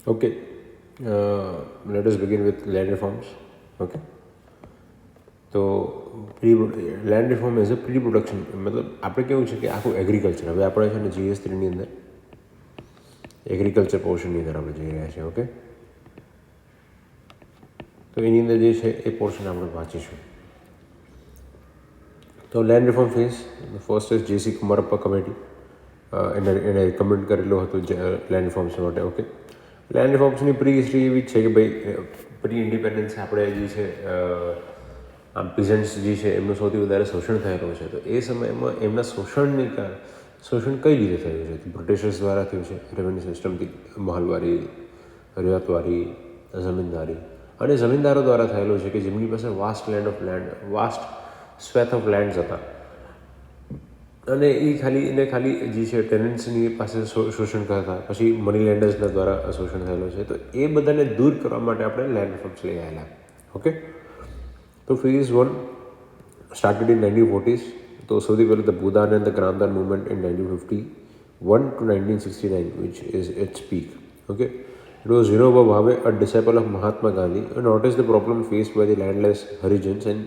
Okay, let us begin with land reforms. Okay, તો pre land reform as a pre production, મતલબ આપણે કેવું છે કે આખું એગ્રીકલ્ચર, હવે આપણે છે ને GS3ની અંદર એગ્રીકલ્ચર પોર્શનની અંદર આપણે જઈ રહ્યા છીએ. ઓકે, તો એની અંદર જે છે એ પોર્શન આપણે વાંચીશું. તો land reform phase first is JC Kumarappa committee, એને રિકમેન્ડ કરેલું હતું લેન્ડ રિફોર્મ્સ માટે. ઓકે, લેન્ડ રિફોર્મ્સની પ્રી હિસ્ટ્રી એવી જ છે કે ભાઈ પ્રી ઇન્ડિપેન્ડન્સ આપણે જે છે આમ પીઝન્ટ્સ જે છે એમનું સૌથી વધારે શોષણ થયેલું છે. તો એ સમયમાં એમના શોષણ કઈ રીતે થયું છે? બ્રિટિશર્સ દ્વારા થયું છે, રેવન્યુ સિસ્ટમથી, મહલવારી, રિયાતવારી, જમીનદારી, અને જમીનદારો દ્વારા થયેલું છે કે જેમની પાસે વાસ્ટ સ્વેથ ઓફ લેન્ડ્સ હતા, અને એ ખાલી જે છે ટેનન્ટ્સની પાસે શોષણ કરતા, પછી મની લેન્ડર્સના દ્વારા શોષણ થયેલું છે. તો એ બધાને દૂર કરવા માટે આપણે લેન્ડ રિફોર્મ્સ લઈ આવેલા. ઓકે, તો ફેઝ 1 started in 1940s. તો સૌથી પહેલું the Bhoodan and the Gramdan movement in 1951 to 1969, which is its peak. Okay, it was Vinoba Bhave, a disciple of Mahatma Gandhi, who noticed the problem faced by the landless Harijans in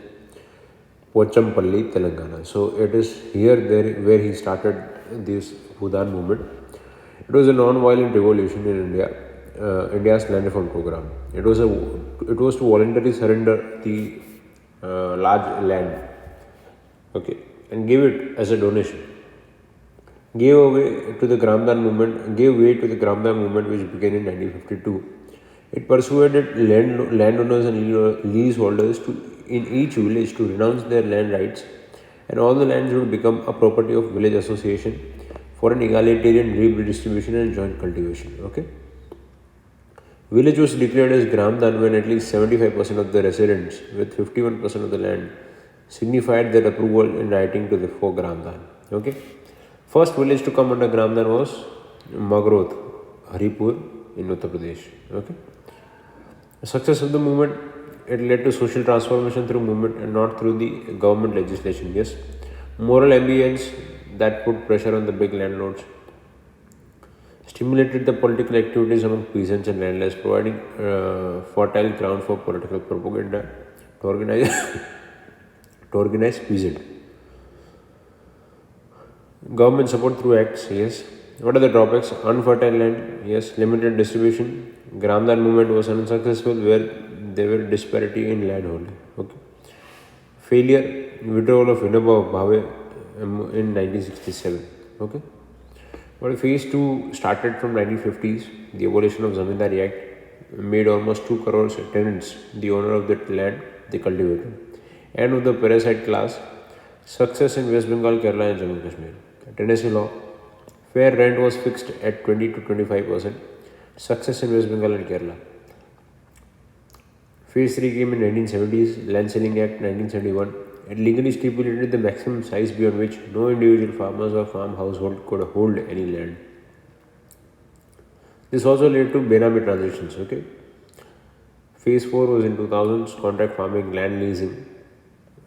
Pochampalli, Telangana. So it is where he started this Bhudan movement. It was a non-violent revolution in India, India's land reform program. It was to voluntarily surrender the large land, okay, and give it as a donation. Gave way to the Gramdan movement, which began in 1952. It persuaded landowners and leaseholders in each village to renounce their land rights, and all the lands would become a property of village association for an egalitarian redistribution and joint cultivation. Okay, village was declared as Gramdan when at least 75% of the residents with 51% of the land signified their approval in writing to the for Gramdan. Okay, first village to come under Gramdan was Magroth, Haripur in Uttar Pradesh. Okay, the success of the movement, it led to social transformation through movement and not through the government legislation. Yes, moral ambience that put pressure on the big landlords stimulated the political activities among peasants and landless, providing fertile ground for political propaganda to organize peasant. Government support through acts, yes. What are the drawbacks? Unfertile land, yes. Limited distribution. Gramdan movement was unsuccessful where there were disparity in land holding. Okay. Failure, withdrawal of Vinoba Bhave in 1967. Okay. Well, phase 2 started from 1950s. The abolition of Zamindari Act made almost 2 crore tenants the owner of that land they cultivated. End of the parasite class. Success in West Bengal, Kerala and Jammu and Kashmir. Tennessee law. Fair rent was fixed at 20 to 25%. Success in West Bengal and Kerala. Phase 3 came in 1970s. Land Selling Act 1971. It legally stipulated the maximum size beyond which no individual farmers or farm household could hold any land. This also led to Benami transactions. Okay. Phase 4 was in 2000s, contract farming, land leasing.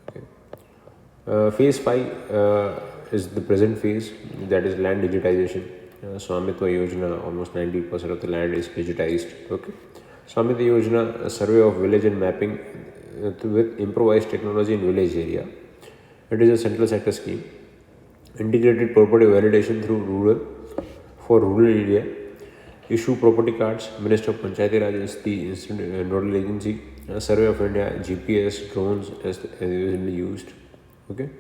Okay. Phase 5 is the present phase, that is land digitization. Swamitva Yojana, almost 90% of the land is digitized. Okay. Swamitva Yojana, a survey of village and mapping with improvised technology in village area. It is a central sector scheme. Integrated property validation through rural area. Issue property cards. Minister of Panchayati Raj is the nodal agency. Survey of India, GPS, drones as used. Okay.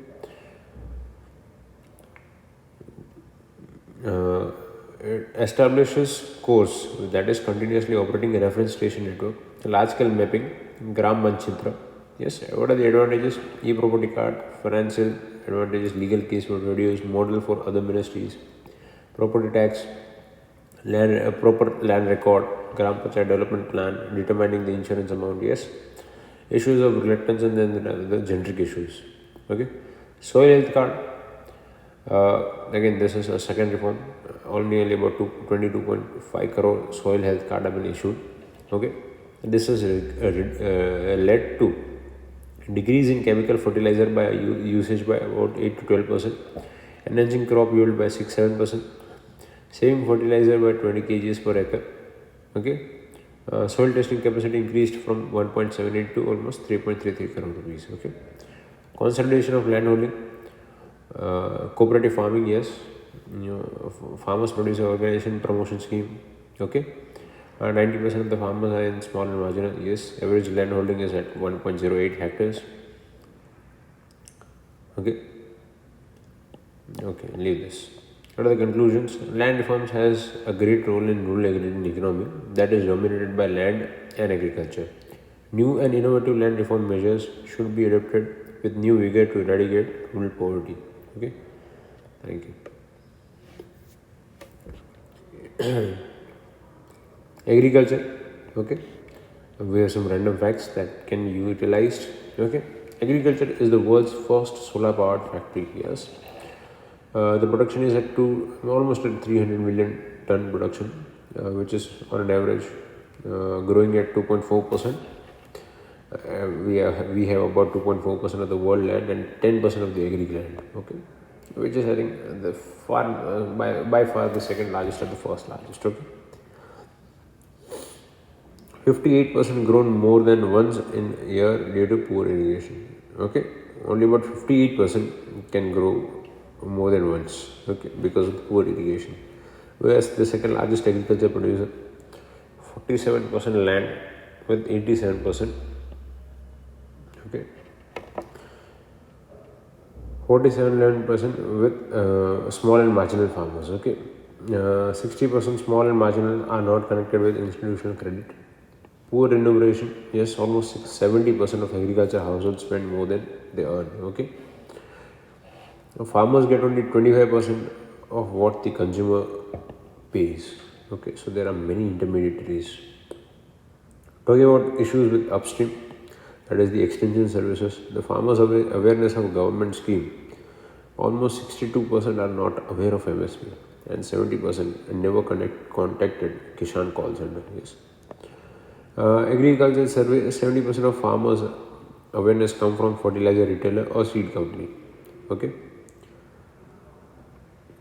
It establishes course, that is continuously operating a reference station network. Large scale mapping, Gram Manchitra. Yes, what are the advantages? E-property card, financial advantages, legal case for reduced, model for other ministries, property tax, proper land record, Gram Panchayat development plan, determining the insurance amount. Yes, issues of reluctance and then the generic issues. Okay, soil health card. Again, this is a second reform. Only about 22.5 crore soil health card have been issued. Okay, this has led to decrease in chemical fertilizer by usage by about 8 to 12%, enhancing crop yield by 6-7%, saving fertilizer by 20 kgs per acre. Okay, soil testing capacity increased from 1.78 to almost 3.33 crore rupees. Okay, consolidation of land holding, cooperative farming, yes, farmers producer organization promotion scheme. Okay, 90% of the farmers are in small and marginal. Yes, average land holding is at 1.08 hectares. Okay, okay, leave this. What are the conclusions? Land reforms has a great role in rural agrarian economy that is dominated by land and agriculture. New and innovative land reform measures should be adopted with new vigor to eradicate rural poverty. Okay, thank you. Agriculture. Okay, we have some random facts that can be utilized. Okay, agriculture is the world's first solar powered factory. Yes, the production is at almost at 300 million ton production, which is on an average growing at 2.4%. We have about 2.4% of the world land and 10% of the agri land. Okay, which is I think the far by far the second largest or the first largest. Okay, 58% grown more than once in a year due to poor irrigation. Okay, only about 58% can grow more than once. Okay, because of poor irrigation. Whereas the second largest agriculture producer, 47% land with 87%. Okay, 47% with small and marginal farmers. Okay, 60% small and marginal are not connected with institutional credit. Poor remuneration, yes, almost 70% of agriculture households spend more than they earn. Okay, farmers get only 25% of what the consumer pays. Okay, so there are many intermediaries. Talking about issues with upstream, that is the extension services, the farmers' awareness of government scheme, almost 62% are not aware of MSP and 70% never contacted Kishan call center. Yes. Agriculture survey, 70% of farmers awareness come from fertilizer retailer or seed company. Okay.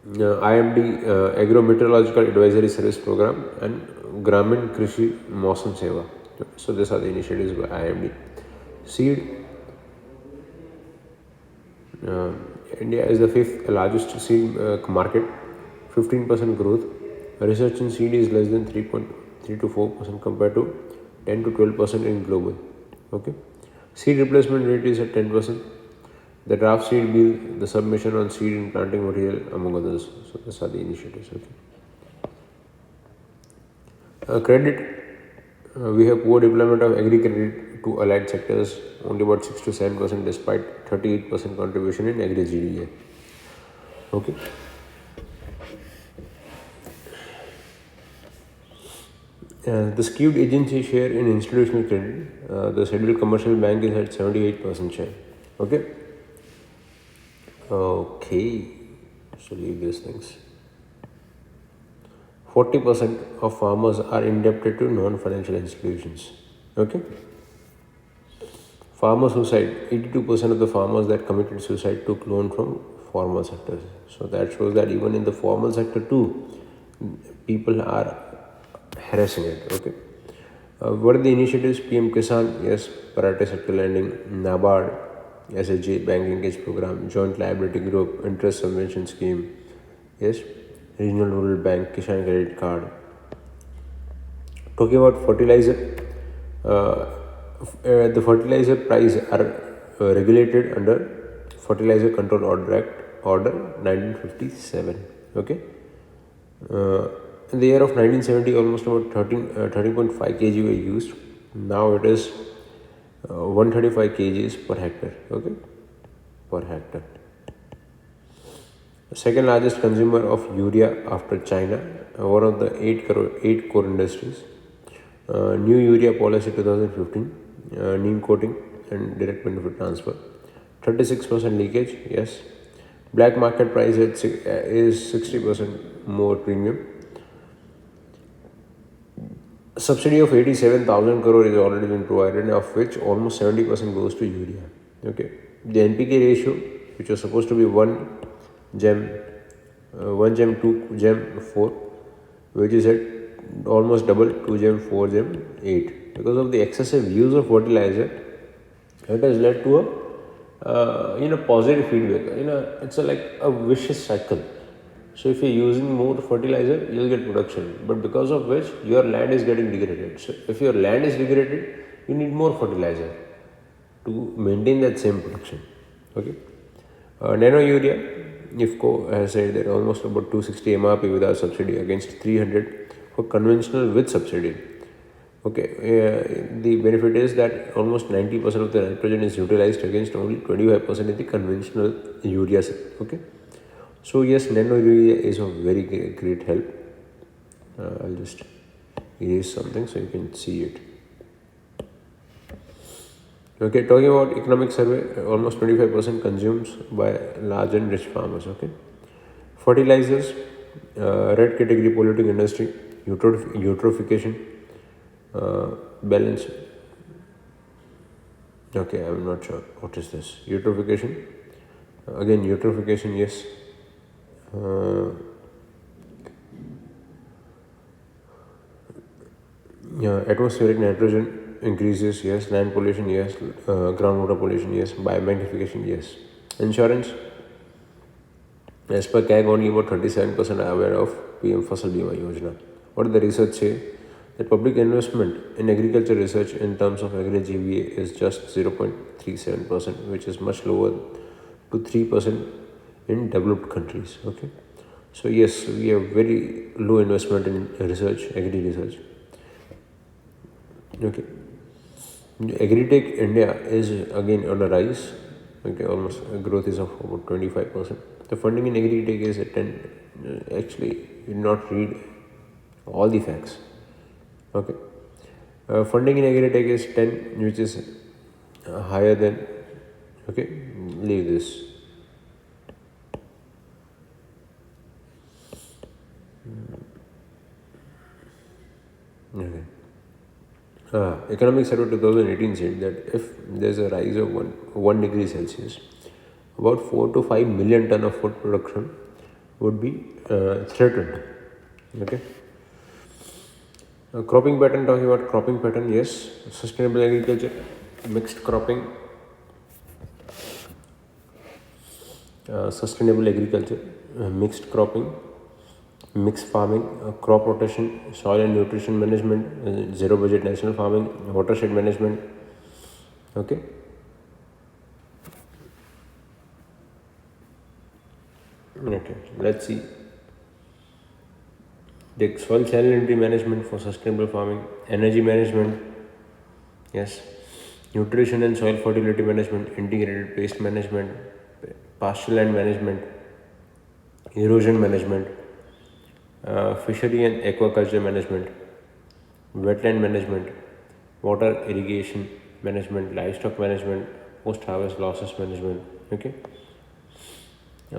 IMD, Agro Meteorological Advisory Service Program, and Gramin Krishi Mausam Seva. So these are the initiatives by IMD. Seed, uh, India is the fifth largest seed market, 15% growth. Research in seed is less than 3.3 to 4% compared to 10 to 12% in global. Okay, seed replacement rate is at 10%. The draft seed bill, the submission on seed and planting material, among others. So these are the initiatives. Okay. Credit, we have poor deployment of agri credit to allied sectors, only about 6 to 7% despite 38% contribution in agri GDA. Okay. The skewed agency share in institutional credit, the scheduled commercial bank is at 78% share. Okay. Okay, so leave these things. 40% of farmers are indebted to non-financial institutions. Okay. Farmer suicide, 82% of the farmers that committed suicide took loan from formal sectors. So that shows that even in the formal sector too, people are harassing it. Okay. What are the initiatives? PM Kisan, yes, priority sector lending, NABARD, SHG, bank linkage program, joint liability group, interest subvention scheme, yes, regional rural bank, Kishan credit card. Talking about fertilizer, the fertilizer price are regulated under Fertilizer Control Order Act, Order 1957. Okay. In the year of 1970, almost about 13.5 kg were used. Now it is 135 kgs per hectare. Okay, per hectare. The second largest consumer of urea after China, one of the eight core industries. New urea policy 2015, neem coating and direct benefit transfer. 36% leakage, yes. Black market price is 60% more premium. A subsidy of 87,000 crore is already been provided, of which almost 70% goes to urea. Okay, the NPK ratio, which was supposed to be 1 gem 2 gem 4, which is at almost double, 2 gem, 4 gem, 8. Because of the excessive use of fertilizer, it has led to a positive feedback. It's like a vicious cycle. So if you're using more fertilizer, you'll get production, but because of which your land is getting degraded. So if your land is degraded, you need more fertilizer to maintain that same production. Okay. Nano urea, IFCO has said that almost about 260 MRP without subsidy against 300 for conventional with subsidy. Okay, the benefit is that almost 90% of the nitrogen is utilized against only 25% in the conventional urea. Okay, so yes, nano urea is of very great help. I'll just erase something so you can see it. Okay, talking about economic survey, almost 25% consumes by large and rich farmers. Okay, fertilizers, red category polluting industry, eutrophication, balance. Okay, I'm not sure what is this. Eutrophication. Again, eutrophication, yes. Yeah, atmospheric nitrogen increases, yes. Land pollution, yes. Groundwater pollution, yes. Biomagnification, yes. Insurance, as per CAG, only about 37% are aware of PM Fasal Bima Yojana. What does the research say? That public investment in agriculture research in terms of average GVA is just 0.37%, which is much lower to 3% in developed countries. Okay, so yes, we have very low investment in research, agri research. Okay, Agritech India is again on a rise. Okay, almost growth is of about 25%. The funding in Agritech is at 10. Actually, you did not read all the facts. Okay, funding in Agritech is 10, which is higher than. Okay, leave this. Okay. Economic Survey 2018 said that if there's a rise of 1 degree Celsius, about 4 to 5 million ton of food production would be threatened. Okay. Cropping pattern, talking about cropping pattern, yes. Sustainable agriculture, mixed cropping, sustainable agriculture, mixed cropping, mixed farming, crop rotation, soil and nutrition management, zero budget national farming, watershed management. Okay. Okay, let's see. The soil salinity management for sustainable farming, energy management, yes, nutrition and soil fertility management, integrated pest management, pasture land management, erosion management, fishery and aquaculture management, wetland management, water irrigation management, livestock management, post-harvest losses management. Okay.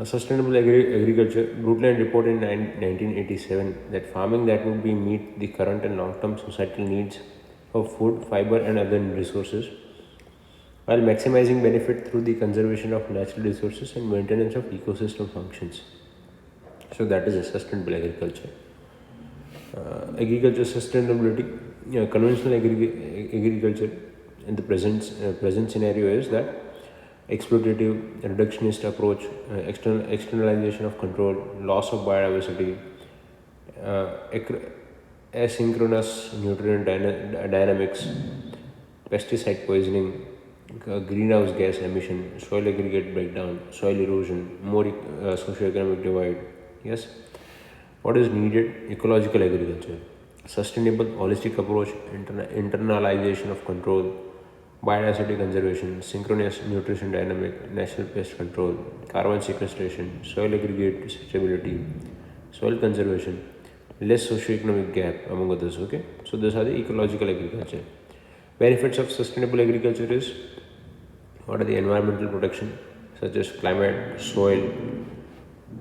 Sustainable agriculture, Brundtland report in 1987 that farming that would be meet the current and long-term societal needs of food, fiber, and other resources, while maximizing benefit through the conservation of natural resources and maintenance of ecosystem functions. So that is a sustainable agriculture. Agriculture sustainability, conventional agriculture in the present scenario is that exploitative, reductionist approach, externalization of control, loss of biodiversity, asynchronous nutrient dynamics, pesticide poisoning, greenhouse gas emission, soil aggregate breakdown, soil erosion, more socioeconomic divide. Yes, what is needed? Ecological agriculture, sustainable, holistic approach, internalization of control, biodiversity conservation, synchronous nutrition dynamic, national pest control, carbon sequestration, soil aggregate stability, soil conservation, less socioeconomic gap, among others. Okay, so these are the ecological agriculture. Benefits of sustainable agriculture is, what are the environmental protection such as climate, soil,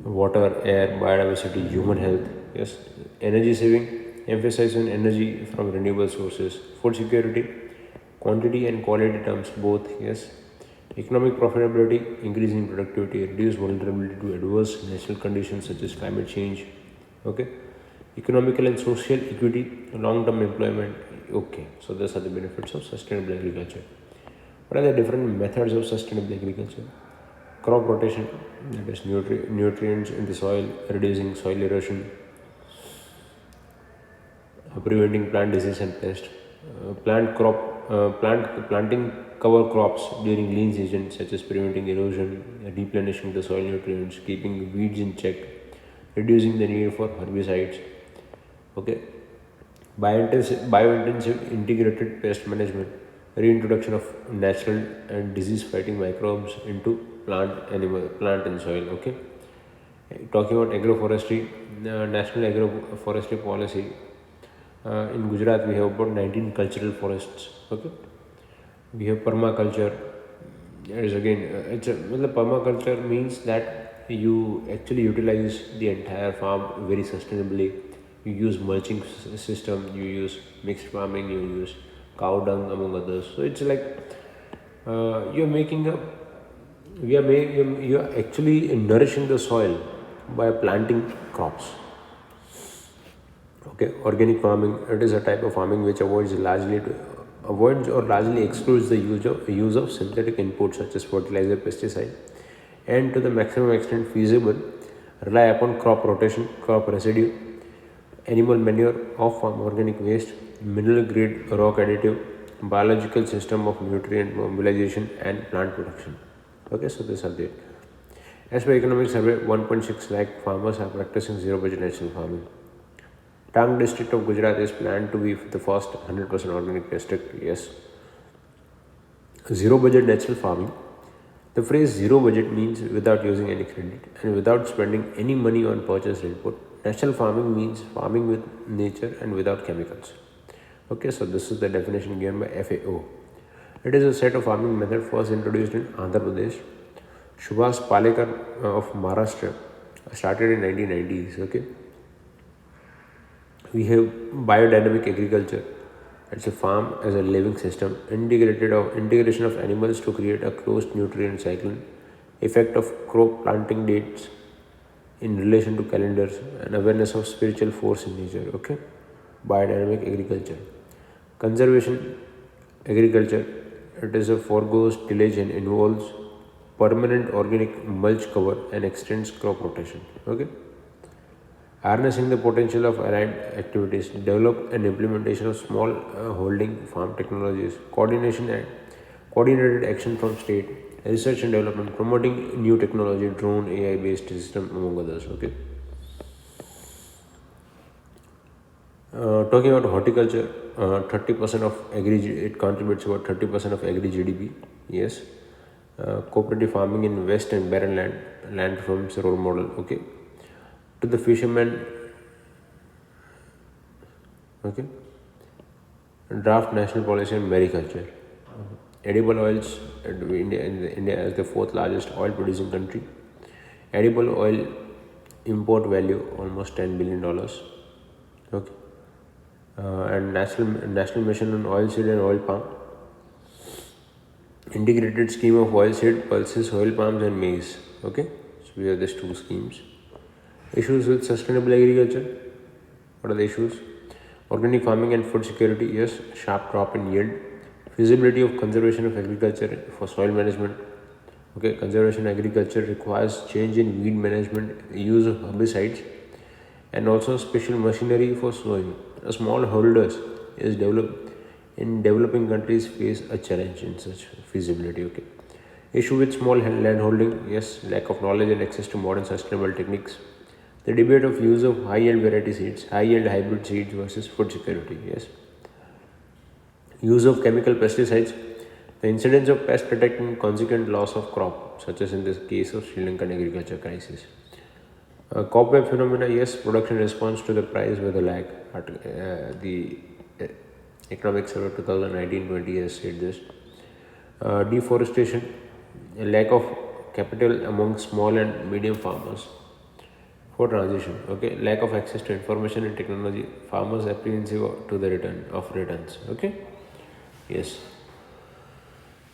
water, air, biodiversity, human health. Yes, energy saving, emphasize on energy from renewable sources, food security, quantity and quality terms both. Yes, economic profitability, increasing productivity, reduce vulnerability to adverse natural conditions such as climate change. Okay, economical and social equity, long-term employment. Okay, so these are the benefits of sustainable agriculture. What are the different methods of sustainable agriculture? Crop rotation, that is nutrients in the soil, reducing soil erosion, preventing plant disease and pest, planting cover crops during lean season, such as preventing erosion, replenishing the soil nutrients, keeping weeds in check, reducing the need for herbicides. Okay, biointensive integrated pest management, reintroduction of natural and disease-fighting microbes into plant and soil. Okay, talking about agroforestry, national agroforestry policy. In Gujarat, we have about 19 cultural forests. Okay, we have permaculture. It is again, well, permaculture means that you actually utilize the entire farm very sustainably. You use mulching system, you use mixed farming, you use cow dung among others. So it's like you're making a you are actually nourishing the soil by planting crops. Okay, organic farming, it is a type of farming which avoids or largely excludes the use of synthetic inputs such as fertilizer, pesticide, and to the maximum extent feasible, rely upon crop rotation, crop residue, animal manure, off-farm organic waste, mineral grade rock additive, biological system of nutrient mobilization, and plant production. Okay, so these are the. As per economic survey, 1.6 lakh farmers are practicing zero budget natural farming. Tang district of Gujarat is planned to be the first 100% organic district. Yes. Zero budget natural farming. The phrase zero budget means without using any credit and without spending any money on purchased input. Natural farming means farming with nature and without chemicals. Okay, so this is the definition given by FAO. It is a set of farming method first introduced in Andhra Pradesh. Subhas Palekar of Maharashtra started in 1990s. Okay. We have biodynamic agriculture. It's a farm as a living system, integration of animals to create a closed nutrient cycle, effect of crop planting dates in relation to calendars, and awareness of spiritual force in nature. Okay, biodynamic agriculture, conservation agriculture. It is a foregoes tillage and involves permanent organic mulch cover and extends crop rotation. Okay. Harnessing the potential of allied activities, develop and implementation of small holding farm technologies, coordinated action from state, research and development, promoting new technology, drone, AI-based system, among others. Okay. Talking about horticulture, 30% of it contributes about 30% of agri GDP. Yes. Cooperative farming in west and barren land farms role model. Okay. To the fishermen, okay, draft national policy on mariculture. Edible oils, India is the fourth largest oil producing country. Edible oil import value almost $10 billion. Okay, and national mission on oilseed and oil palm. Integrated scheme of oilseed, pulses, oil palms, and maize. Okay, so we have these two schemes. Issues with sustainable agriculture. What are the issues? Organic farming and food security. Yes, sharp drop in yield. Feasibility of conservation of agriculture for soil management. Okay, conservation agriculture requires change in weed management, use of herbicides, and also special machinery for sowing. Small holders is developed in developing countries face a challenge in such feasibility. Okay. Issue with small land holding. Yes, lack of knowledge and access to modern sustainable techniques. The debate of use of high yield variety seeds, high yield hybrid seeds versus food security. Yes. Use of chemical pesticides. The incidence of pest attack and consequent loss of crop, such as in this case of Sri Lankan agriculture crisis. Cobweb phenomena. Yes, production response to the price with a lag. The Economic Survey 2019-20 has said this. Deforestation, a lack of capital among small and medium farmers for transition. Okay, lack of access to information and technology, farmers apprehensive to the returns. Okay, yes.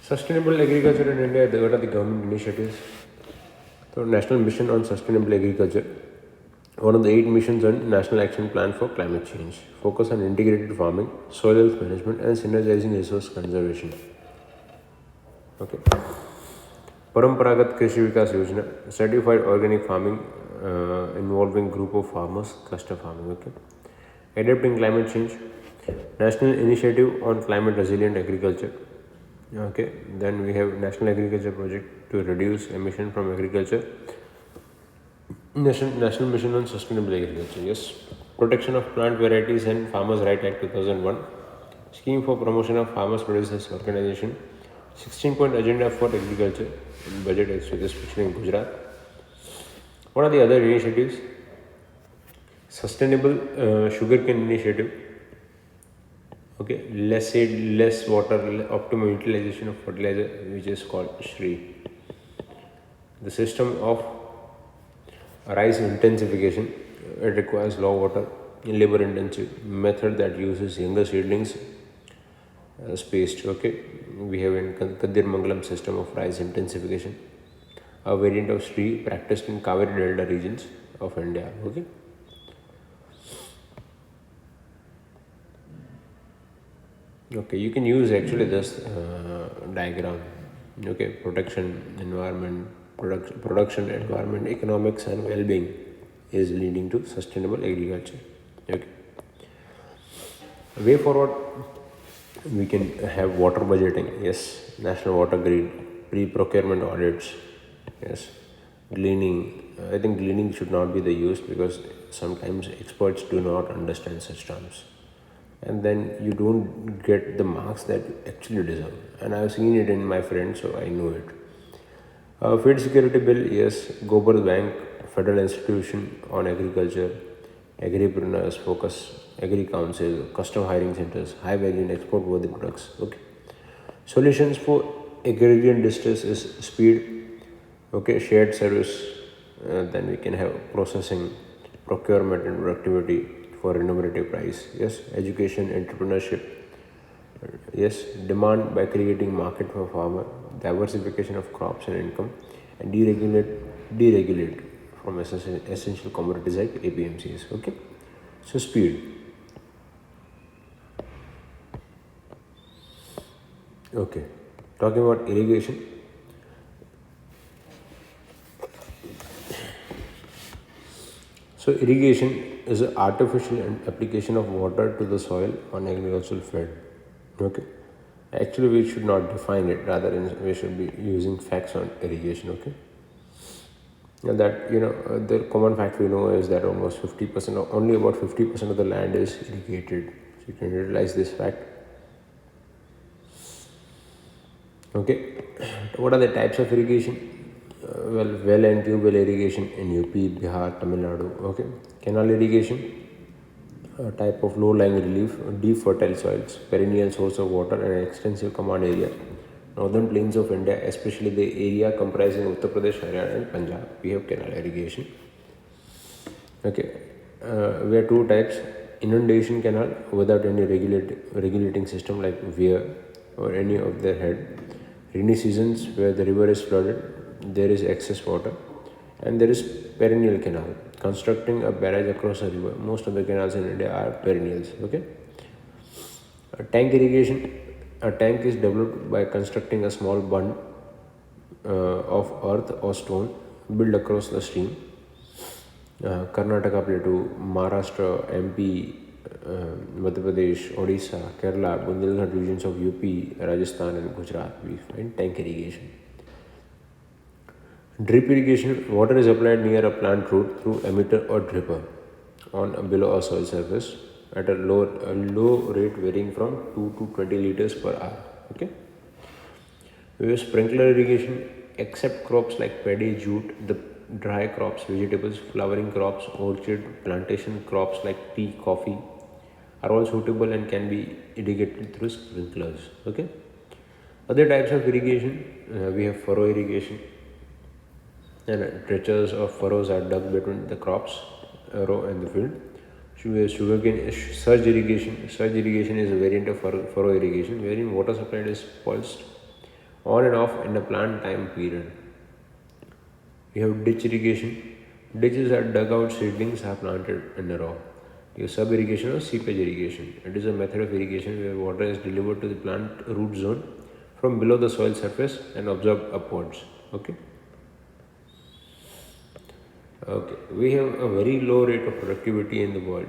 Sustainable agriculture in India. What are the government initiatives? So, National Mission on Sustainable Agriculture. One of the 8 missions on National Action Plan for Climate Change. Focus on integrated farming, soil health management, and synergizing resource conservation. Okay. Paramparagat Krishi Vikas Yojana, certified organic farming involving group of farmers, cluster farming. Okay. Adapting climate change, National Initiative on Climate Resilient Agriculture. Okay. Then we have National Agriculture Project to reduce emission from agriculture. National Mission on Sustainable Agriculture. Yes. Protection of Plant Varieties and Farmers' Right Act 2001. Scheme for Promotion of Farmers Producers Organization. 16-point agenda for agriculture in budget, especially in Gujarat. What are the other initiatives? Sustainable sugarcane initiative. Okay, less aid, less water, optimum utilization of fertilizer, which is called SHRI. The system of rice intensification. It requires low water, labor intensive method that uses younger seedlings spaced. Okay, we have in Kadir Mangalam system of rice intensification, a variant of SHRI practiced in Kaveri Delta regions of India. Okay. Okay, you can use actually this diagram. Okay, protection, environment, production, environment, economics, and well-being is leading to sustainable agriculture. Okay. Way forward, we can have water budgeting. Yes, national water grid, pre-procurement audits. Yes, gleaning. I think gleaning should not be the use because sometimes experts do not understand such terms, and then you don't get the marks that you actually deserve. And I've seen it in my friends, so I know it. Feed security bill, yes. Gobal Bank, federal institution on agriculture, agripreneurs focus, agri council, custom hiring centers, high value and export worthy products. Okay. Solutions for agrarian distress is speed, okay, shared service. Then we can have processing, procurement, and productivity for remunerative price. Yes, education, entrepreneurship. Yes, demand by creating market for farmer, diversification of crops and income, and deregulate from essential commodities like APMCs. Okay, so speed. Okay, talking about irrigation. So irrigation is an artificial application of water to the soil on agricultural field. Okay. Actually, we should not define it. Rather, we should be using facts on irrigation. Okay. And that the common fact we know is that almost 50%, or only about 50% of the land is irrigated. So you can utilize this fact. Okay. What are the types of irrigation? Well and tube well irrigation in UP, Bihar, Tamil Nadu. Okay. Canal irrigation, a type of low-lying relief, deep fertile soils, perennial source of water, and an extensive command area. Northern plains of India, especially the area comprising Uttar Pradesh, Haryana, and Punjab, we have canal irrigation. Okay, we have two types: inundation canal without any regulating system like weir or any of their head. Rainy seasons where the river is flooded, there is excess water, and there is perennial canal constructing a barrage across a river. Most of the canals in India are perennials. Okay. Tank irrigation. A tank is developed by constructing a small bund of earth or stone built across the stream. Karnataka Plateau, Maharashtra, MP, Madhya Pradesh, Odisha, Kerala, Bundelkhand regions of UP, Rajasthan, and Gujarat, we find tank irrigation. Drip irrigation, water is applied near a plant root through emitter or dripper on below a soil surface at a low rate varying from 2 to 20 liters per hour. Okay. We use sprinkler irrigation except crops like paddy, jute, the dry crops, vegetables, flowering crops, orchard, plantation crops like tea, coffee are all suitable and can be irrigated through sprinklers. Okay. Other types of irrigation, we have furrow irrigation, and trenches or furrows are dug between the crops, row and the field. Sugarcane surge irrigation. Surge irrigation is a variant of furrow irrigation wherein water supply is pulsed on and off in a plant time period. We have ditch irrigation. Ditches are dug out, seedlings are planted in a row. Your sub irrigation or seepage irrigation. It is a method of irrigation where water is delivered to the plant root zone from below the soil surface and absorbed upwards. Okay. Okay. We have a very low rate of productivity in the world.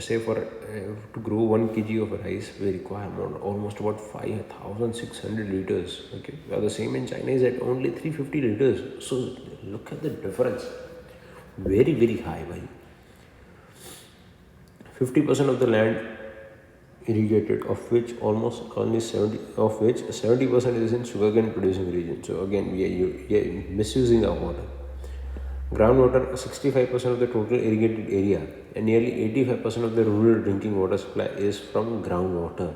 Say for to grow 1 kg of rice, we require almost about 5,600 liters. Okay. While the same in China is at only 350 liters. So look at the difference. Very very high. Bhai. 50% of the land irrigated, of which almost only 70% is in sugarcane producing region. So again, we are misusing our water. Groundwater, 65% of the total irrigated area, and nearly 85% of the rural drinking water supply is from groundwater.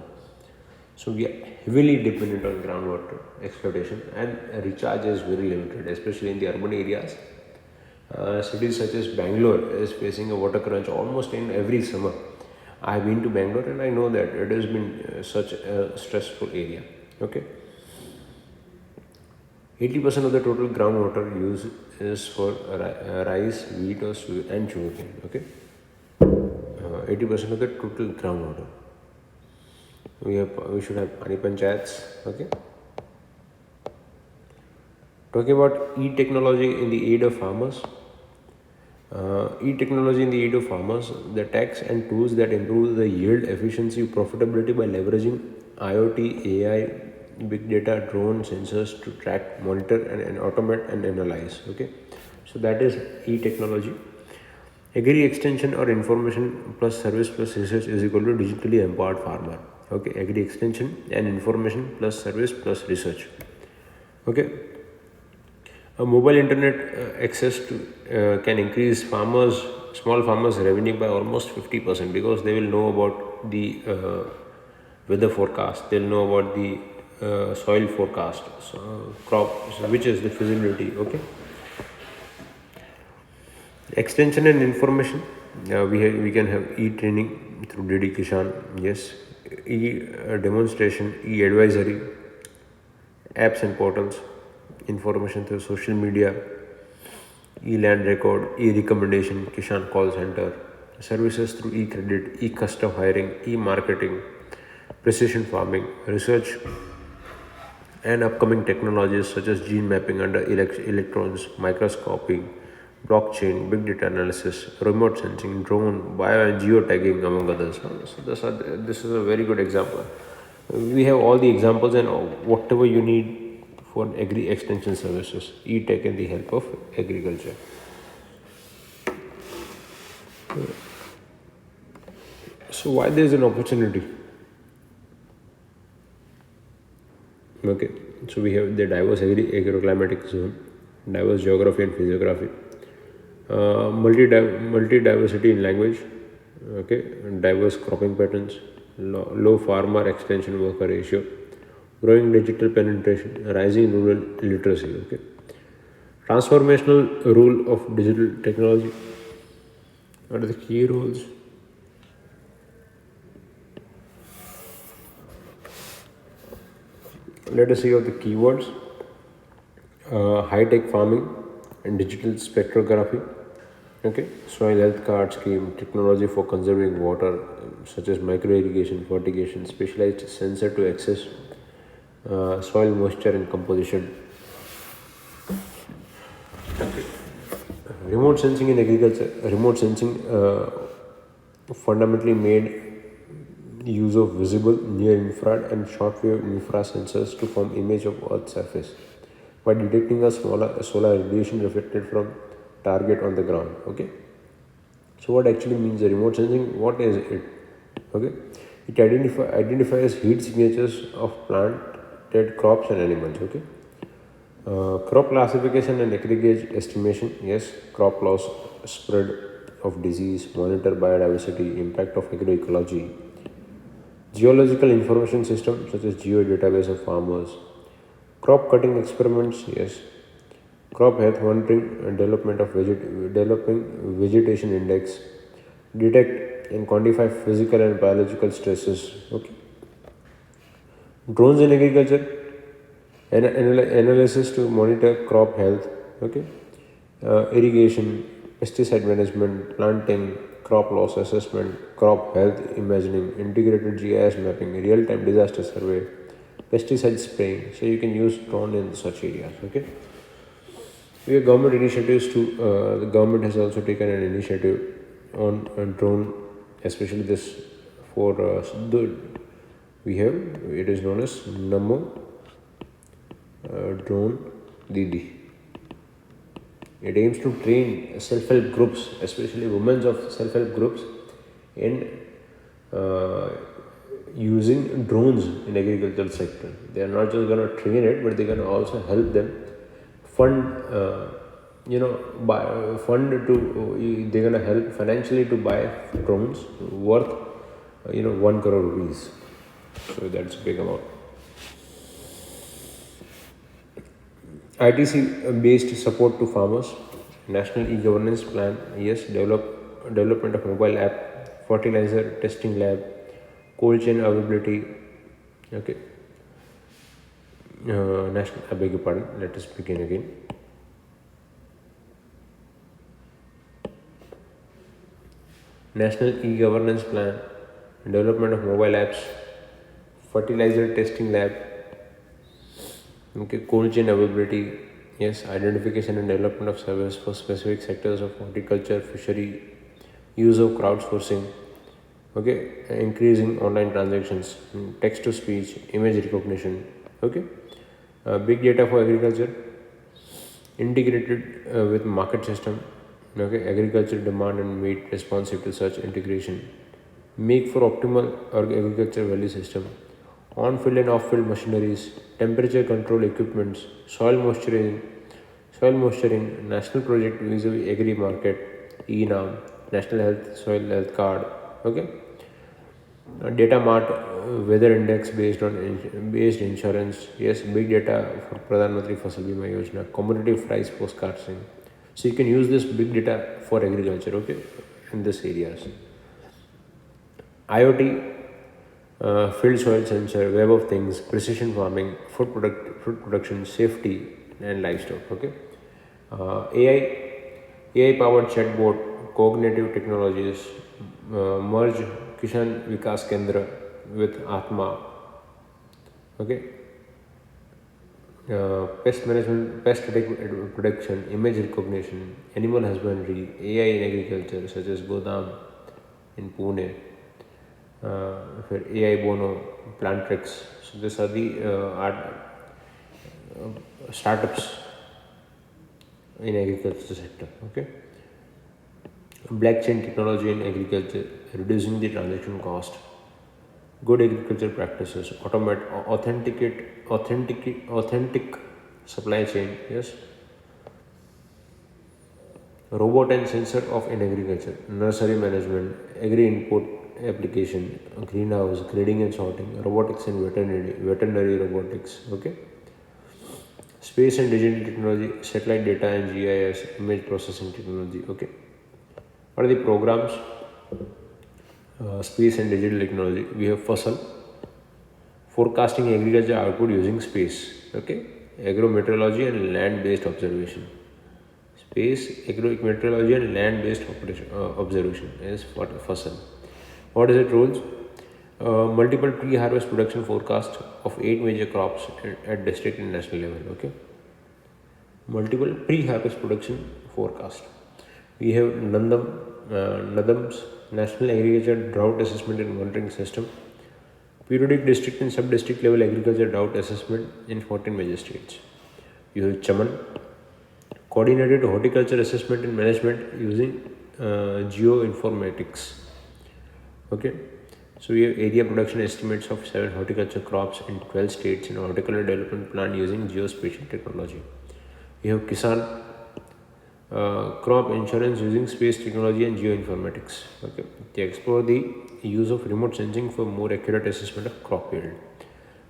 So we are heavily dependent on groundwater exploitation, and recharge is very limited, especially in the urban areas. Cities such as Bangalore is facing a water crunch almost in every summer. I have been to Bangalore and I know that it has been such a stressful area. Okay, 80% of the total groundwater use is for rice, wheat, and sugarcane. Okay, 80% of the total groundwater. We should have pani panchayats. Okay, talking about e-technology in the aid of farmers. E-technology in the aid of farmers, the techs and tools that improve the yield, efficiency, profitability by leveraging IoT, AI, big data, drone sensors to track, monitor, and automate and analyze. Okay, so that is e-technology. Agri extension or information plus service plus research is equal to digitally empowered farmer. Okay, agri extension and information plus service plus research. Okay, a mobile internet access to can increase small farmers' revenue by almost 50% because they will know about the weather forecast. They'll know about the soil forecast, so crop, which is the feasibility. Okay, extension and information. We can have e-training through DD Kishan. Yes, demonstration, e-advisory, apps and portals, information through social media, e-land record, e-recommendation, Kishan call center, services through e-credit, e-custom hiring, e-marketing, precision farming, research and upcoming technologies such as gene mapping under electrons, microscopy, blockchain, big data analysis, remote sensing, drone, bio and geotagging, among others. So this is a very good example. We have all the examples and whatever you need for agri extension services, e-tech and the help of agriculture. So why there is an opportunity? Okay, so we have the diverse agroclimatic zone, diverse geography and physiography, multi diversity in language, okay, diverse cropping patterns, low farmer extension worker ratio, growing digital penetration, rising rural literacy. Okay, transformational role of digital technology. What are the key roles? Let us see of the keywords: high-tech farming and digital spectrography. Okay, soil health card scheme, technology for conserving water, such as micro irrigation, fertigation, specialized sensor to access soil moisture and composition. Remote sensing in agriculture. Remote sensing fundamentally made use of visible, near infrared, and short-wave infrared sensors to form image of Earth's surface by detecting a smaller solar radiation reflected from target on the ground. Okay, so what actually means the remote sensing? What is it? Okay, it identifies heat signatures of planted crops and animals. Okay, crop classification and aggregate estimation. Yes, crop loss, spread of disease, monitor biodiversity, impact of agroecology. Geological information system such as geo database of farmers. Crop cutting experiments. Yes, crop health monitoring and developing vegetation index. Detect and quantify physical and biological stresses. Okay, drones in agriculture. Analysis to monitor crop health. Okay, irrigation, pesticide management, planting, crop loss assessment, crop health imagining, integrated GIS mapping, real-time disaster survey, pesticide spraying. So you can use drone in such areas. Okay. We have government initiatives to. The government has also taken an initiative on drone, especially this for the we have it is known as Namo Drone Didi. It aims to train self-help groups, especially women of self-help groups, in uh, using drones in agricultural sector. They are not just going to train it, but they're going to also help them fund. Buy fund to they're going to help financially to buy drones worth 1 crore rupees. So that's a big amount. ITC based support to farmers, national e-governance plan, yes, development of mobile app, fertilizer testing lab, cold chain availability, okay. National, I beg your pardon, let us begin again. National e-governance plan, development of mobile apps, fertilizer testing lab, okay, cold chain availability, yes, identification and development of service for specific sectors of horticulture, fishery, use of crowdsourcing, okay, increasing online transactions, text to speech, image recognition, okay, big data for agriculture, integrated with market system, okay, agriculture demand and made responsive to such integration, make for optimal agriculture value system, on-field and off-field machineries, temperature control equipments, soil moisturing, national project vis-a-vis agri market, ENAM, national health soil health card, okay, data mart, weather index based insurance, yes, big data for Pradhan Mantri Fasal Bima Yojana, commodity price forecasting. So you can use this big data for agriculture, okay, in this areas. IoT, field soil sensor, web of things, precision farming, food production, safety, and livestock. Okay, AI powered chatbot, cognitive technologies, merge Kishan Vikas Kendra with Atma. Okay, pest management, protection, image recognition, animal husbandry, AI in agriculture, such as Godam in Pune, for AI Bono, Plantrix. So these are the startups in agriculture sector. Okay, blockchain technology in agriculture, reducing the transaction cost. Good agriculture practices, authentic supply chain. Yes, robot and sensor of in agriculture, nursery management, agri input application, greenhouse, grading and sorting, robotics and veterinary robotics. Okay, space and digital technology, satellite data and GIS, image processing technology. Okay, what are the programs? Space and digital technology. We have FASL, forecasting agriculture output using space. Okay, agrometeorology and land-based observation. Space, agrometeorology and land-based observation is what FASL. What is it rules? Multiple pre-harvest production forecast of 8 major crops at district and national level. Okay, multiple pre-harvest production forecast. We have NADAM's National Agriculture Drought Assessment and Monitoring System, periodic district and sub-district level agriculture drought assessment in 14 major states. You have Chaman, coordinated horticulture assessment and management using geoinformatics. Okay, so we have area production estimates of 7 horticulture crops in 12 states and horticultural development plan using geospatial technology. We have Kisan, crop insurance using space technology and geoinformatics. Okay, they explore the use of remote sensing for more accurate assessment of crop yield.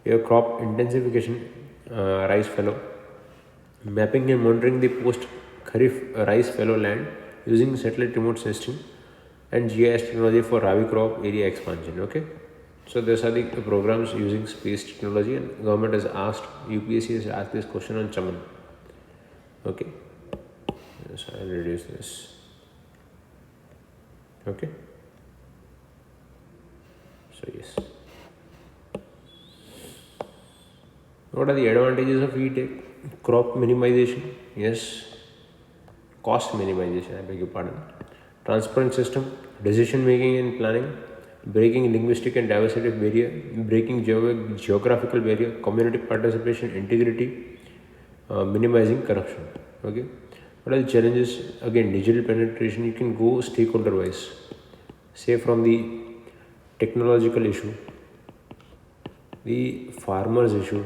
We have crop intensification, rice fallow, mapping and monitoring the post kharif rice fallow land using satellite remote sensing and GIS technology for rabi crop area expansion. Okay, so these are the programs using space technology, and government has asked, UPSC has asked this question on Chaman. Okay, so I'll reduce this. Okay, so yes, what are the advantages of e-tech? Crop minimization, yes. Cost minimization, I beg your pardon. Transparent system, decision making and planning, breaking linguistic and diversity barrier, breaking geographical barrier, community participation, integrity, minimizing corruption. Okay, what are the challenges? Again, digital penetration. You can go stakeholder wise, say from the technological issue, the farmers issue,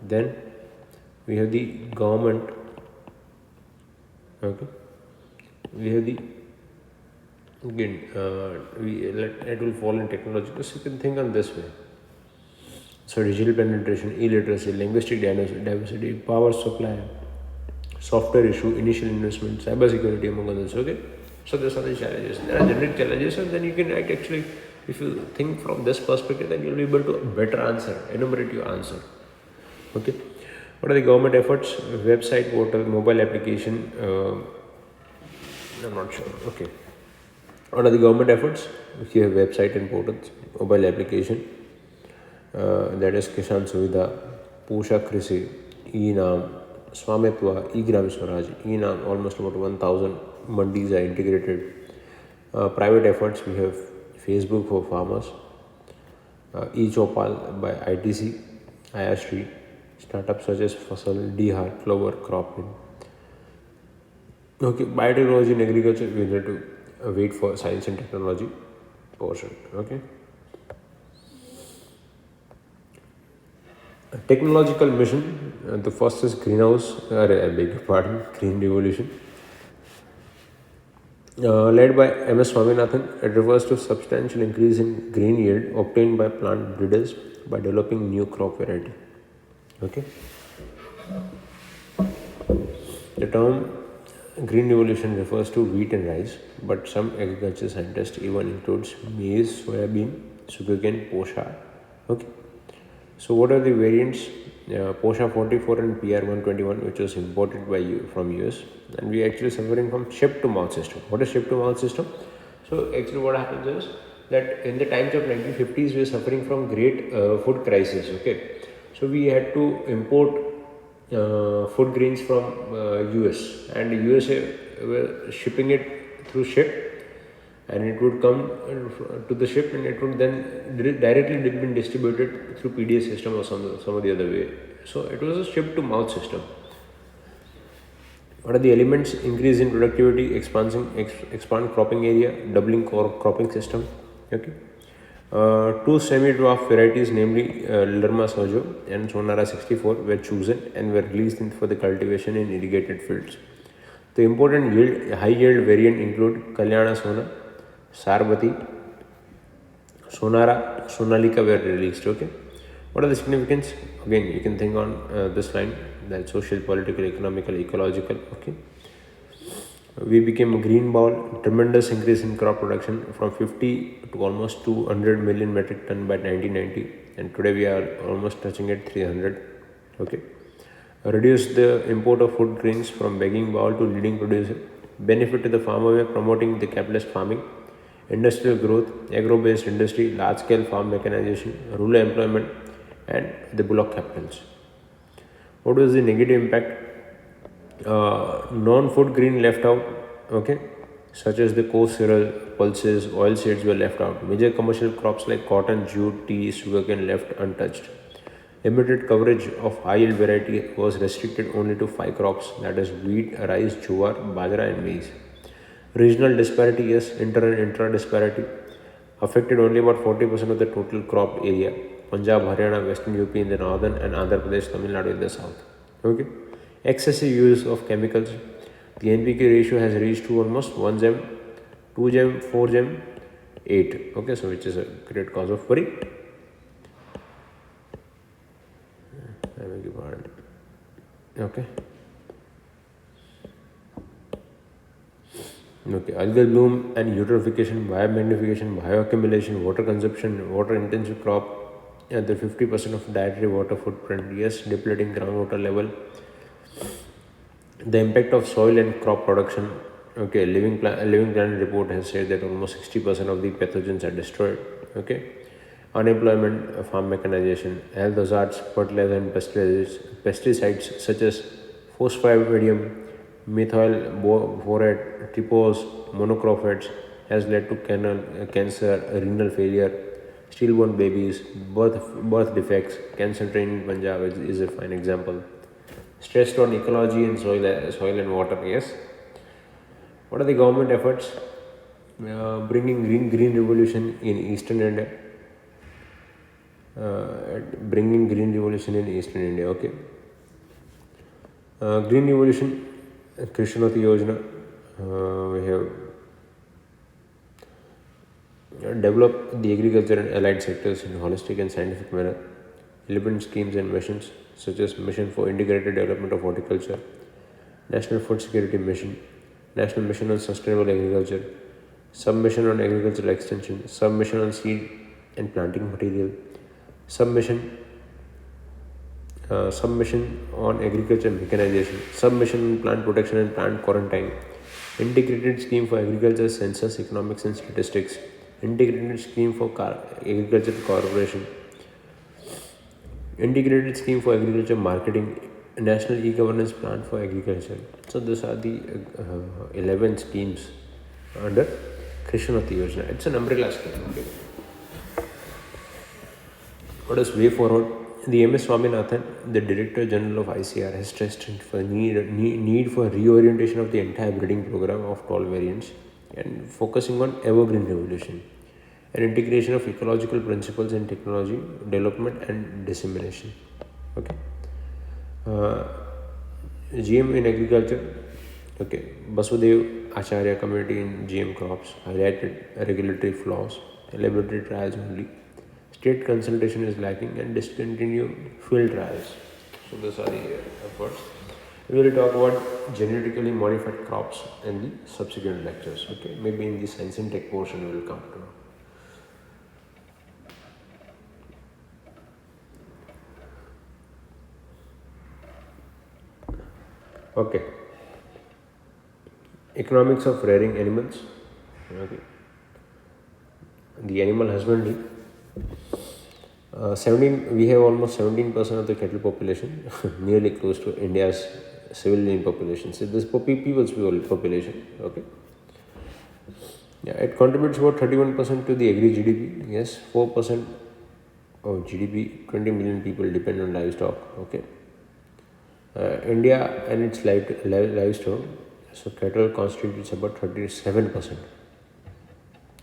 then we have the government. Okay, we have the again it will fall in technology, because you can think on this way. So digital penetration, illiteracy, linguistic diversity, power supply, software issue, initial investment, cyber security, among others. Okay, so these are the challenges. There are generic challenges, and then you can actually, if you think from this perspective, then you'll be able to better answer, enumerate your answer. Okay, what are the government efforts? Website, portal, mobile application. I'm not sure. Okay, what are the government efforts? We have website and portals, mobile application, that is Kisan Suvidha, Pusha Krisi, E-Naam, Swamitwa, E-Gram Swaraj, E-Naam, almost about 1000 mandis are integrated. Private efforts, we have Facebook for farmers, E-Chopal by ITC, IASTRI, startups such as Fasal, D-Har, Clover, Cropin. Okay, biotechnology in agriculture, we need to wait for science and technology portion. Okay. A technological mission, the first is greenhouse, I beg your pardon, green revolution, led by M.S. Swaminathan. It refers to substantial increase in green yield obtained by plant breeders by developing new crop variety. Okay, the term green revolution refers to wheat and rice, but some agriculture scientists even includes maize, soybean, sugarcane, posha. Okay, so what are the variants? Posha 44 and PR 121, which was imported by from US, and we actually suffering from ship to mouth system. What is ship to mouth system? So actually, what happens is that in the times of 1950s, we were suffering from great food crisis. Okay, so we had to import food grains from US, and USA were shipping it through ship, and it would come to the ship, and it would then directly be distributed through PDS system or some of the other way. So it was a ship to mouth system. What are the elements? Increase in productivity, expand cropping area, doubling cropping system. Okay. Two semi-dwarf varieties, namely Lerma Sojo and Sonara 64, were chosen and were released for the cultivation in irrigated fields. The important high yield variant include Kalyana Sona, Sarbati, Sonara, Sonalika were released. Okay, what are the significance? Again, you can think on this line, that social, political, economical, ecological. Okay, we became a green bowl. Tremendous increase in crop production from 50 to almost 200 million metric ton by 1990, and today we are almost touching at 300. Okay, reduce the import of food grains from begging bowl to leading producer. Benefit to the farmer by promoting the capitalist farming, industrial growth, agro-based industry, large-scale farm mechanization, rural employment, and the bullock capitals. What was the negative impact? Non-food grain left out. Okay, such as the coarse cereal, pulses, oil seeds were left out. Major commercial crops like cotton, jute, tea, sugarcane left untouched. Limited coverage of high yield variety was restricted only to 5 crops, that is wheat, rice, jowar, bajra, and maize. Regional disparity, yes, inter and intra disparity affected only about 40% of the total crop area. Punjab, Haryana, Western UP in the northern, and Andhra Pradesh, Tamil Nadu in the south. Okay, excessive use of chemicals. The NPK ratio has reached to almost 1 gem, 2 gem, 4 gem, 8. Okay, so which is a great cause of worry. I beg your pardon. Okay. Okay, algal bloom and eutrophication, biomagnification, bioaccumulation, water consumption, water intensive crop, and the 50% of dietary water footprint, yes, depleting groundwater level, the impact of soil and crop production, Okay, Living Planet report has said that almost 60% of the pathogens are destroyed. Okay, unemployment, farm mechanization, health hazards, fertilizer and pesticides such as phosphavidium, methyl borate, tripos, monocropids has led to cancer, renal failure, stillborn babies, birth defects. Cancer training in Punjab is a fine example. Stressed on ecology and soil and water. Yes, what are the government efforts? Bringing green revolution in Eastern India. Bringing green revolution in Eastern India. Okay, green revolution, Krishnamati Yojana. We have develop the agriculture and allied sectors in holistic and scientific manner. Implement schemes and missions such as Mission for Integrated Development of Horticulture, National Food Security Mission, National Mission on Sustainable Agriculture, Submission on Agricultural Extension, Submission on Seed and Planting Material, Submission Submission on Agriculture Mechanization, Submission on Plant Protection and Plant Quarantine, Integrated Scheme for Agriculture Census, Economics and Statistics, Integrated Scheme for Agriculture Corporation, Integrated Scheme for Agriculture Marketing, National E-Governance Plan for Agriculture. So these are the 11 schemes under Krishnamati Yojana. It's an umbrella scheme. Okay. What is way forward? The MS Swaminathan, the Director General of ICR, has stressed for need for reorientation of the entire breeding program of 12 variants and focusing on evergreen revolution and integration of ecological principles in technology development and dissemination. Okay. GM in agriculture. Okay. Basudev Acharya Committee in GM crops highlighted regulatory flaws, laboratory trials only. State consultation is lacking and discontinued field trials. So those are the efforts. We will talk about genetically modified crops in the subsequent lectures. Okay, maybe in the science and tech portion we will come to. Okay. Economics of rearing animals. Okay. The animal husbandry. 17. We have almost 17% of the cattle population, nearly close to India's civilian population. So this people's population. Okay. Yeah, it contributes about 31% to the agri GDP. Yes, 4% of GDP. 20 million people depend on livestock. Okay. India and its livestock, so cattle constitutes about 37%.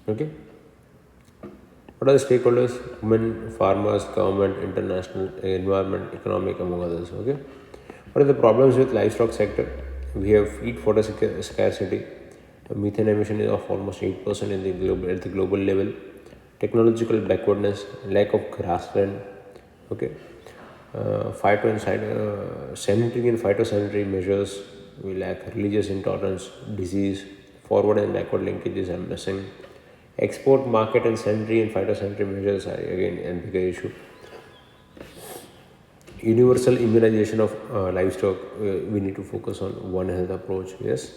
Okay. What are the stakeholders? Women, farmers, government, international, environment, economic, among others. Okay. What are the problems with livestock sector? We have feed fodder scarcity. Methane emission is of almost 8% in the global level. Technological backwardness, lack of grassland. Okay. Sanitary and phytosanitary measures. We lack religious intolerance, disease, forward and backward linkages are missing. Export market and sanitary and phytosanitary measures are again a bigger issue. Universal immunization of livestock, we need to focus on One Health approach. Yes.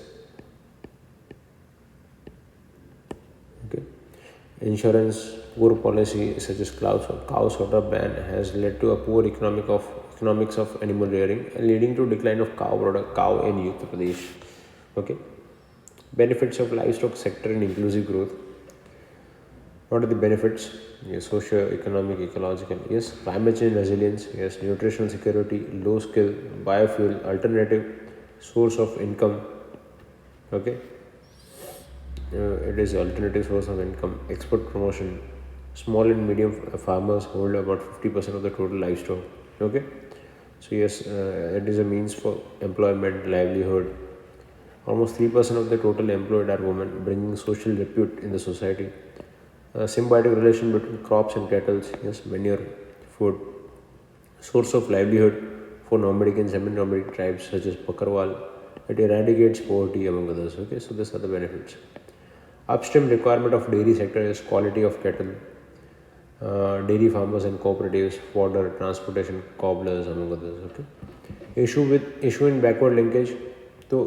Okay. Insurance, poor policy such as cow slaughter ban has led to a poor economics of animal rearing and leading to decline of cow in Uttar Pradesh. Okay. Benefits of livestock sector and inclusive growth. What are the benefits? Yes, socio-economic, ecological. Yes, climate change resilience. Yes, nutritional security, low skill, biofuel, alternative source of income. Okay, it is alternative source of income. Export promotion. Small and medium farmers hold about 50% of the total livestock. Okay, so yes, it is a means for employment, livelihood. Almost 3% of the total employed are women, bringing social repute in the society. Symbiotic relation between crops and cattle, yes, manure, food, source of livelihood for nomadic and semi-nomadic tribes such as Pakarwal. It eradicates poverty among others. Okay, so these are the benefits. Upstream requirement of dairy sector is quality of cattle, dairy farmers and cooperatives, fodder, transportation, cobblers among others. Okay, issue in backward linkage. So,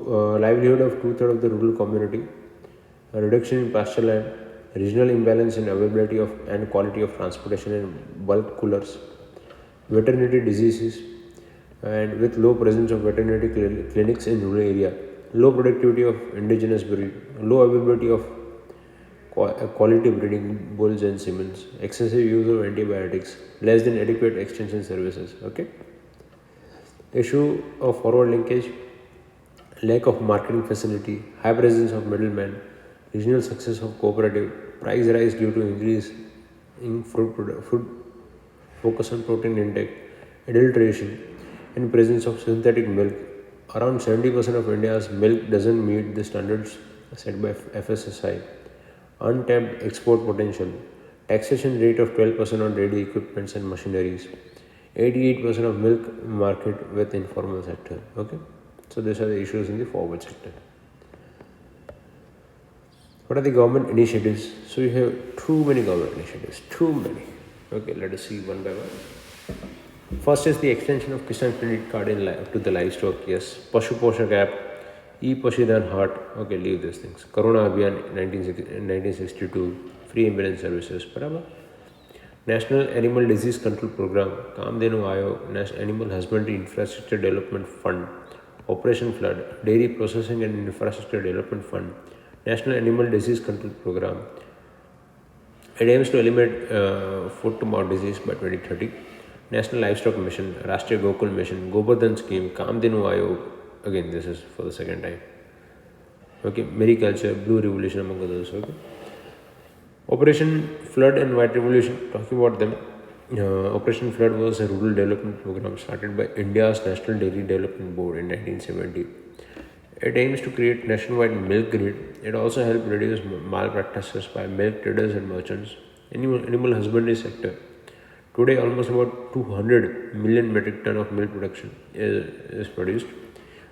livelihood of two-thirds of the rural community, a reduction in pasture land, regional imbalance in availability of and quality of transportation and bulk coolers, veterinary diseases, and with low presence of veterinary clinics in rural area, low productivity of indigenous breed, low availability of quality breeding bulls and semens, excessive use of antibiotics, less than adequate extension services. Okay, issue of forward linkage, lack of marketing facility, high presence of middlemen, regional success of cooperative, price rise due to increase in food focus on protein intake, adulteration, and presence of synthetic milk. Around 70% of India's milk doesn't meet the standards set by FSSI. Untapped export potential, taxation rate of 12% on dairy equipments and machineries, 88% of milk market with informal sector. Okay, so these are the issues in the forward sector. What are the government initiatives? So you have too many government initiatives, too many. Okay, let us see one by one. First is the extension of Kisan Credit Card to the livestock. Yes, Pashu Poshak app, e-Pashidan Heart. Okay, leave these things. Corona Abhiyan 1962, free ambulance services. Barabar. National Animal Disease Control Program, Kamdenu Ayog, National Animal Husbandry Infrastructure Development Fund, Operation Flood, Dairy Processing and Infrastructure Development Fund, National Animal Disease Control Program. It aims to eliminate foot-to-mouth disease by 2030. National Livestock Mission, Rashtriya Gokul Mission, Gobardhan Scheme, Kamdenu Ayog. Again, this is for the second time. Okay, Mariculture, Blue Revolution, among others. Okay. Operation Flood and White Revolution, talking about them. Operation Flood was a rural development program started by India's National Dairy Development Board in 1970. It aims to create nationwide milk grid. It also helped reduce malpractices by milk traders and merchants. Animal husbandry sector. Today, almost about 200 million metric ton of milk production is produced,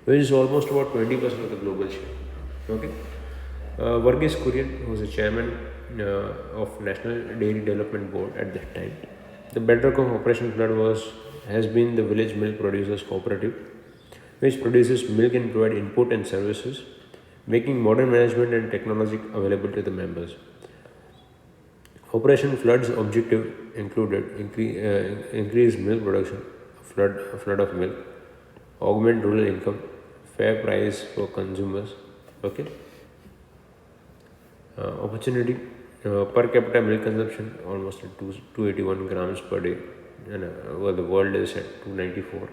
which is almost about 20% of the global share. Okay. Varghese Kurian, who was the chairman of National Dairy Development Board at that time. The bedrock of Operation Flood has been the Village Milk Producers Cooperative, which produces milk and provide input and services, making modern management and technology available to the members. Operation Flood's objective included increase milk production, flood of milk, augment rural income, fair price for consumers. Okay. Opportunity, per capita milk consumption almost at 281 grams per day, and well, the world is at 294.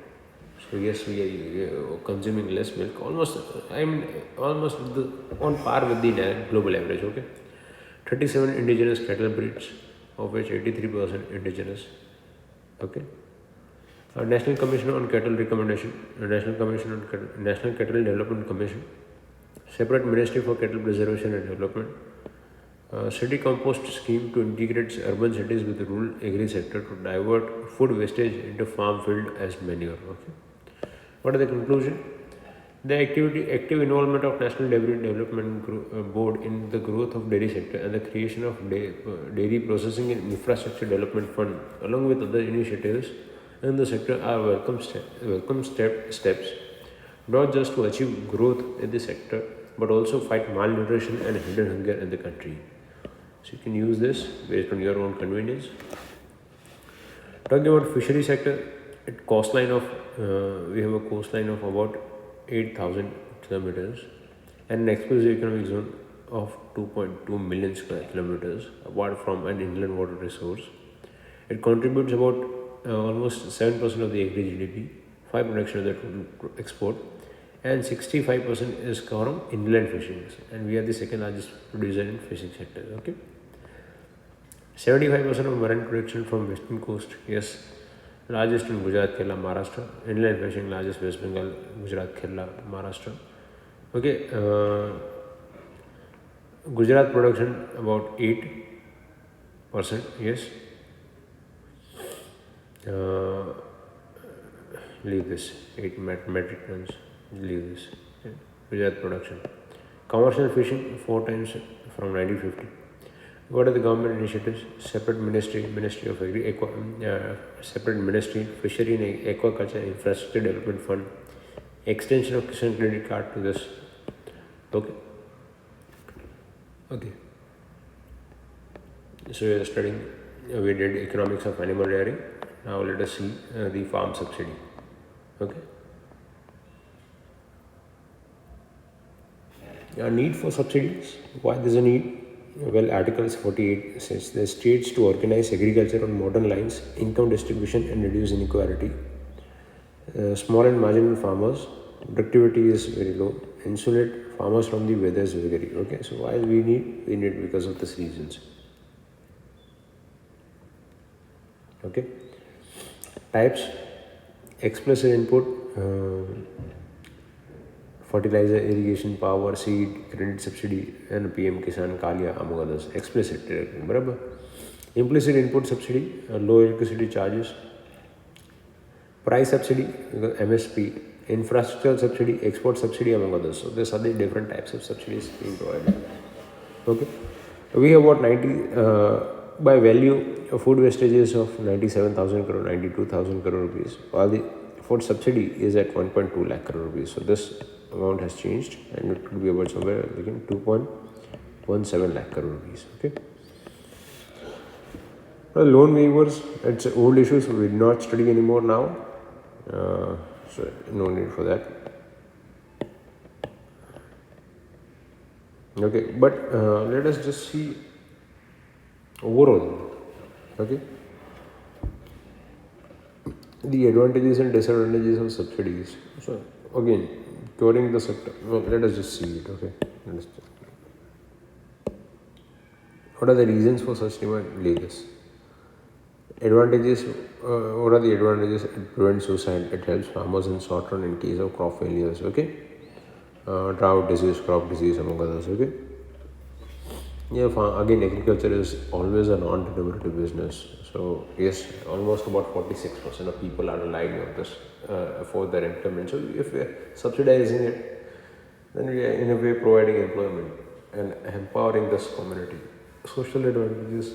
So yes, we are consuming less milk. Almost, on par with the global average. Okay, 37 indigenous cattle breeds, of which 83% indigenous. Okay. National Commission on Cattle Recommendation, National Cattle Development Commission, separate Ministry for Cattle Preservation and Development, city compost scheme to integrate urban cities with the rural agri sector to divert food wastage into farm field as manure. Okay. What is the conclusion? The active involvement of National Dairy Development Board in the growth of dairy sector and the creation of dairy processing and infrastructure development fund, along with other initiatives in the sector, are welcome steps, not just to achieve growth in the sector, but also fight malnutrition and hidden hunger in the country. So you can use this based on your own convenience. Talking about fishery sector, we have a coastline of about 8,000 kilometers and an exclusive economic zone of 2.2 million square kilometers, apart from an inland water resource. It contributes about almost 7% of the agri GDP, 5% of the total export, and 65% is from inland fishing, and we are the second largest producer in fishing sector. Okay, 75% of marine production from western coast. Yes, largest in Gujarat, Kerala, Maharashtra. Inland fishing largest West Bengal, Gujarat, Kerala, Maharashtra. Okay, Gujarat production about 8%. Yes. Leave this 8 metric tons. Leave this. Okay. Gujarat production. Commercial fishing 4 times from 1950. What are the government initiatives? Separate ministry of separate ministry, Fishery and Aquaculture Infrastructure Development Fund, extension of Kisan credit card to this. Okay. Okay. So we are studying, we did economics of animal dairy. Now let us see the farm subsidy. Okay. A need for subsidies. Why there's a need? Well, Articles 48 says the states to organize agriculture on modern lines, income distribution, and reduce inequality. Small and marginal farmers, productivity is very low. Insulate farmers from the weather's vagary. Okay, so why we need? We need because of these reasons. Okay, types: explicit input, fertilizer, irrigation, power, seed, credit subsidy, and PM Kisan, Kalia, among others. Explicit, barabar. Implicit input subsidy, low electricity charges, price subsidy, MSP, infrastructure subsidy, export subsidy, among others. So these are the different types of subsidies being provided. Okay, we have about 90 by value food wastages of 97,000 crore, 92,000 crore rupees, while the food subsidy is at 1.2 lakh crore rupees. So this amount has changed, and it could be about somewhere again 2.17 lakh crore rupees. Okay. Well, loan waivers, it's an old issue, so we do not study anymore now. So no need for that. Okay, but let us just see overall. Okay, the advantages and disadvantages of subsidies. So again, touring the sector. Well, let us just see it. Okay, what are the reasons for such demand? Lagos. Advantages. What are the advantages? It prevents suicide. It helps farmers in short run in case of crop failures. Okay, drought disease, crop disease, among others. Okay. Yeah, again, agriculture is always a non-remunerative business. So yes, almost about 46% of people are relying on this for their employment. So if we are subsidizing it, then we are in a way providing employment and empowering this community. Social advantages: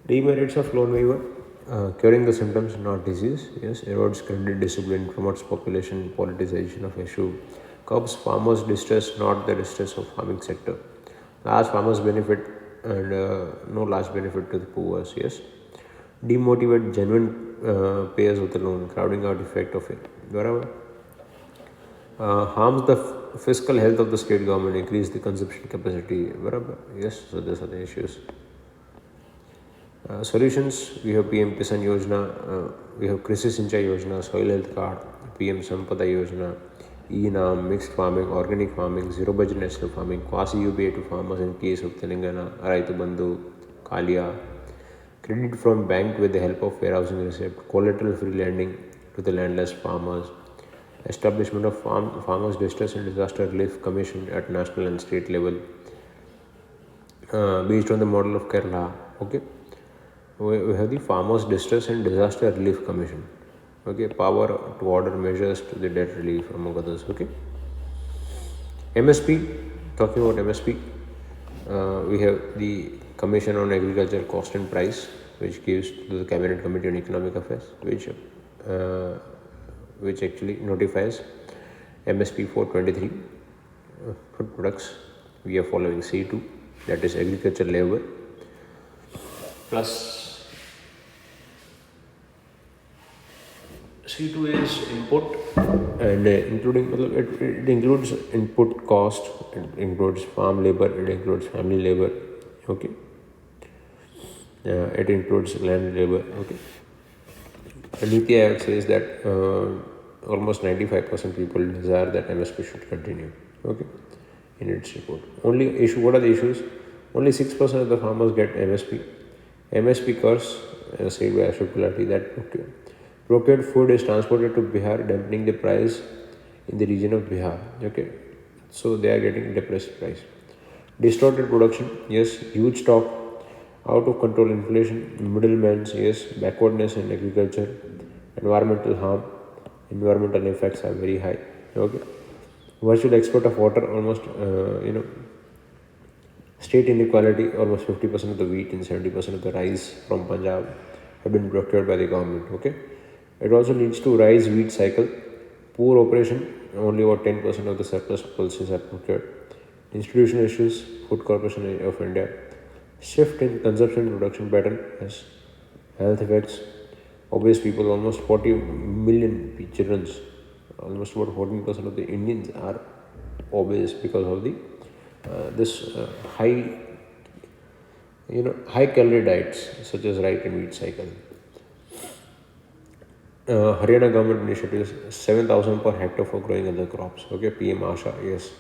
demerits of loan waiver, curing the symptoms, not disease. Yes, erodes credit discipline, promotes population politicization of issue, curbs farmers' distress, not the distress of farming sector. Large farmers benefit and no large benefit to the poor. Yes, demotivate genuine payers of the loan, crowding out effect of it. Wherever harms the fiscal health of the state government, increase the consumption capacity. Wherever yes, so these are the issues. Solutions: we have PM Kisan Yojana, we have Krishi Sinchai Yojana, Soil Health Card, PM Sampada Yojana, E-NAM, mixed farming, organic farming, zero budget national farming, quasi UBA to farmers in case of Telangana, Raitu Bandhu, Kalia, credit from bank with the help of warehousing receipt, collateral free lending to the landless farmers, establishment of farmers distress and disaster relief commission at national and state level, based on the model of Kerala. Okay, we have the Farmers Distress and Disaster Relief Commission. Okay, power to order measures to the debt relief, among others. Okay, MSP. Talking about MSP, we have the Commission on Agriculture Cost and Price, which gives to the Cabinet Committee on Economic Affairs, which actually notifies MSP for 23 food products. We are following C2, that is agriculture labor, plus C2 is input, and including it includes input cost, it includes farm labor, it includes family labor. Okay, it includes land labor. Okay, and Niti Aayog says that almost 95% people desire that MSP should continue. Okay, in its report. Only issue. What are the issues? Only 6% of the farmers get MSP. MSP curse, said by Ashok Gulati, that procured food is transported to Bihar, dampening the price in the region of Bihar. Okay, so they are getting depressed price. Distorted production, yes. Huge stock, out of control inflation, middlemen, yes. Backwardness in agriculture, environmental harm, environmental effects are very high. Okay, virtual export of water, almost state inequality, almost 50% of the wheat and 70% of the rice from Punjab have been procured by the government. Okay, It also leads to rise wheat cycle, poor operation, only about 10% of the surplus pulses are procured. Institutional issues, Food Corporation of India, shift in consumption production pattern has health effects. Obese people, almost 40 million children, almost about 14% of the Indians are obese because of the this high high calorie diets such as rice and wheat cycle. Haryana government initiatives 7,000 per hectare for growing other crops. Okay, PM Asha, yes.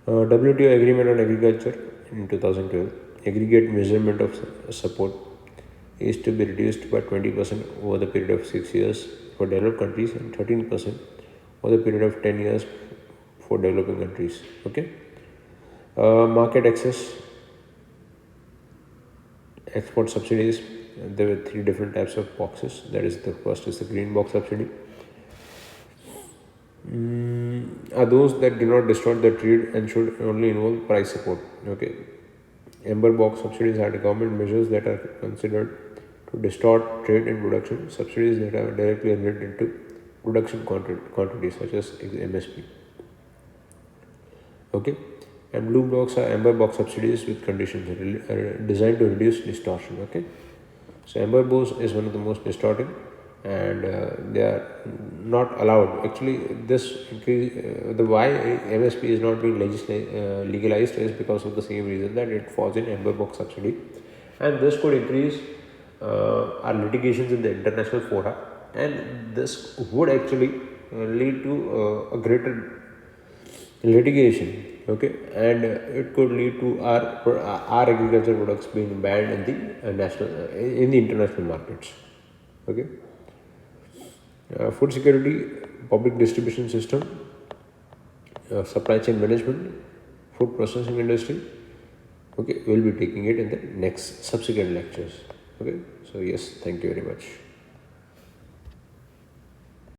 WTO agreement on agriculture in 2012. Aggregate measurement of support is to be reduced by 20% over the period of 6 years for developed countries and 13% over the period of 10 years for developing countries. Okay. Market access, export subsidies. There were three different types of boxes. That is, the first is the green box subsidy. Are those that do not distort the trade and should only involve price support. Okay. Amber box subsidies are the government measures that are considered to distort trade and production. Subsidies that are directly related to production quantities such as MSP. Okay. And blue box are amber box subsidies with conditions designed to reduce distortion. Okay. So amber box is one of the most distorting, and they are not allowed. Actually, this the why MSP is not being legalized is because of the same reason, that it falls in amber box subsidy, and this could increase our litigations in the international fora, and this would actually lead to a greater litigation. Okay, and it could lead to our agriculture products being banned in the in the international markets. Okay. Food security, public distribution system, supply chain management, food processing industry. Okay, we'll be taking it in the next subsequent lectures. Okay, so yes, thank you very much.